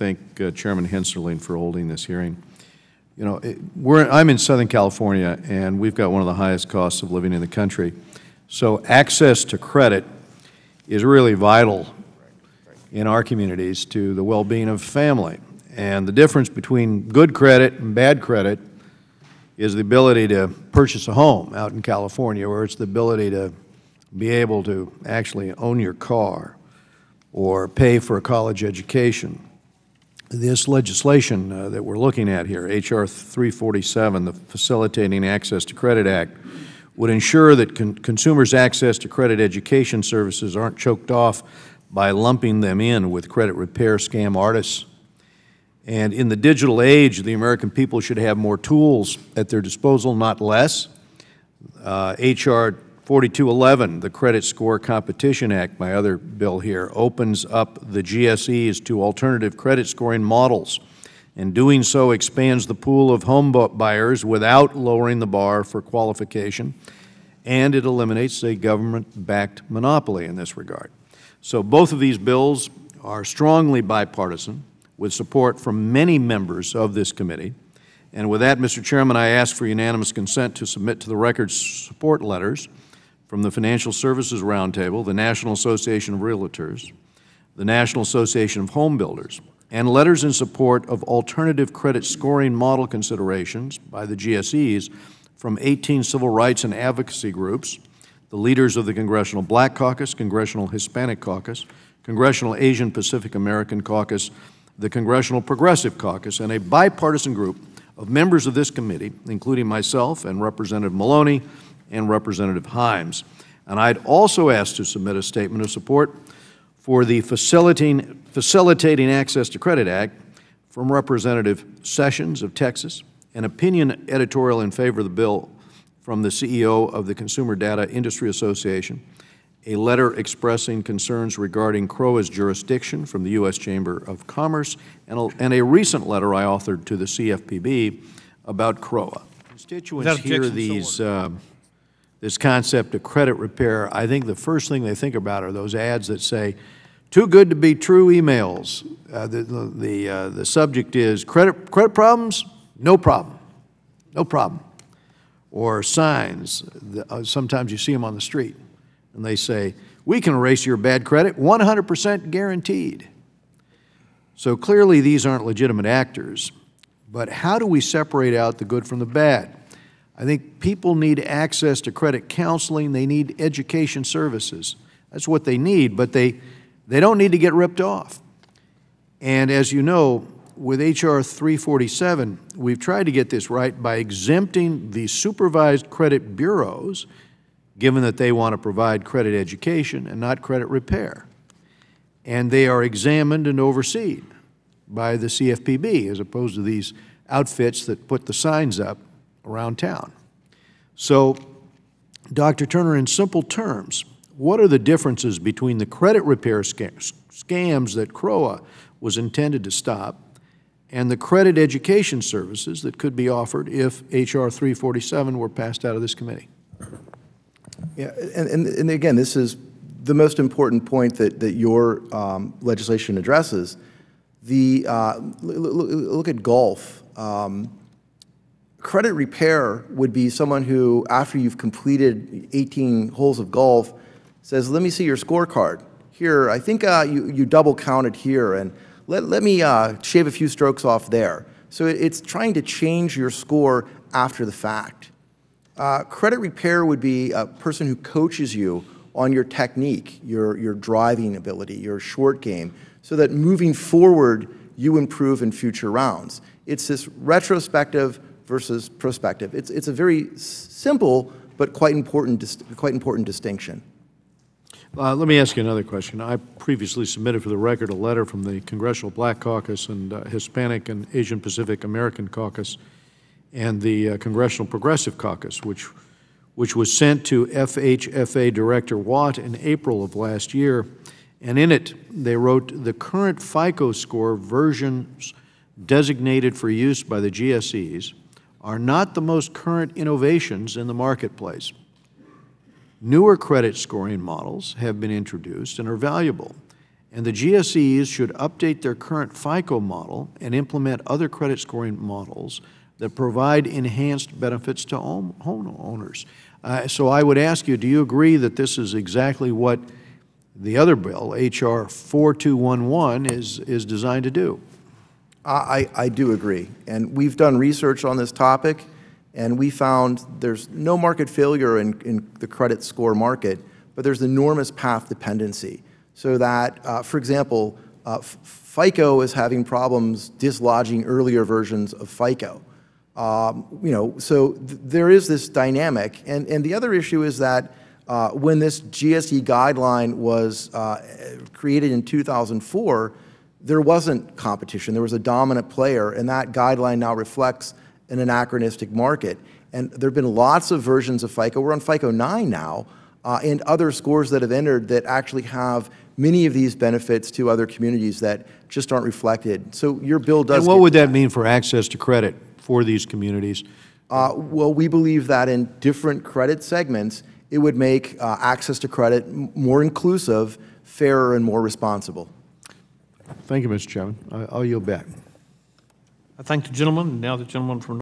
thank Chairman Henserling for holding this hearing. You know, I'm in Southern California, and we've got one of the highest costs of living in the country. So access to credit is really vital in our communities to the well-being of family. And the difference between good credit and bad credit is the ability to purchase a home out in California, where it's the ability to be able to actually own your car or pay for a college education. This legislation that we're looking at here, H.R. 347, the Facilitating Access to Credit Act, would ensure that consumers' access to credit education services aren't choked off by lumping them in with credit repair scam artists. And in the digital age, the American people should have more tools at their disposal, not less. H.R. 4211, the Credit Score Competition Act, my other bill here, opens up the GSEs to alternative credit scoring models. And doing so expands the pool of home buyers without lowering the bar for qualification, and it eliminates a government-backed monopoly in this regard. So both of these bills are strongly bipartisan, with support from many members of this committee. And with that, Mr. Chairman, I ask for unanimous consent to submit to the record support letters from the Financial Services Roundtable, the National Association of Realtors, the National Association of Home Builders, and letters in support of alternative credit scoring model considerations by the GSEs from 18 civil rights and advocacy groups, the leaders of the Congressional Black Caucus, Congressional Hispanic Caucus, Congressional Asian Pacific American Caucus, the Congressional Progressive Caucus, and a bipartisan group of members of this committee, including myself and Representative Maloney and Representative Himes. And I'd also ask to submit a statement of support for the Facilitating Access to Credit Act from Representative Sessions of Texas, an opinion editorial in favor of the bill from the CEO of the Consumer Data Industry Association, a letter expressing concerns regarding CROA's jurisdiction from the U.S. Chamber of Commerce, and a recent letter I authored to the CFPB about CROA. Constituents hear this concept of credit repair. I think the first thing they think about are those ads that say, "Too good to be true" emails. The subject is credit problems? No problem. No problem. Or signs. Sometimes you see them on the street, and they say, "We can erase your bad credit, 100% guaranteed." So clearly these aren't legitimate actors. But how do we separate out the good from the bad? I think people need access to credit counseling. They need education services. That's what they need, but they don't need to get ripped off. And as you know, with H.R. 347, we've tried to get this right by exempting the supervised credit bureaus, given that they want to provide credit education and not credit repair. And they are examined and overseen by the CFPB, as opposed to these outfits that put the signs up around town. So, Dr. Turner, in simple terms, what are the differences between the credit repair scams that CROA was intended to stop and the credit education services that could be offered if H.R. 347 were passed out of this committee? Yeah, and again, this is the most important point that your legislation addresses. Look at golf. Credit repair would be someone who, after you've completed 18 holes of golf, says, "Let me see your scorecard. Here, I think you double counted here, and let me shave a few strokes off there." So it's trying to change your score after the fact. Credit repair would be a person who coaches you on your technique, your driving ability, your short game, so that moving forward, you improve in future rounds. It's this retrospective versus prospective. It's a very simple but quite important distinction. Let me ask you another question. I previously submitted for the record a letter from the Congressional Black Caucus and Hispanic and Asian Pacific American Caucus and the Congressional Progressive Caucus, which was sent to FHFA Director Watt in April of last year. And in it, they wrote, "The current FICO score versions designated for use by the GSEs are not the most current innovations in the marketplace. Newer credit scoring models have been introduced and are valuable, and the GSEs should update their current FICO model and implement other credit scoring models that provide enhanced benefits to homeowners. So I would ask you, do you agree that this is exactly what the other bill, H.R. 4211, is designed to do? I do agree. And we've done research on this topic, and we found there's no market failure in the credit score market, but there's enormous path dependency. So that, for example, FICO is having problems dislodging earlier versions of FICO. So there is this dynamic. And the other issue is that when this GSE guideline was created in 2004, there wasn't competition. There was a dominant player, and that guideline now reflects an anachronistic market. And there have been lots of versions of FICO. We're on FICO 9 now, and other scores that have entered that actually have many of these benefits to other communities that just aren't reflected. So your bill does. And what would that mean for access to credit for these communities? Well, we believe that in different credit segments, it would make access to credit more inclusive, fairer, and more responsible. Thank you, Mr. Chairman. I'll yield back. I thank the gentleman. Now the gentleman from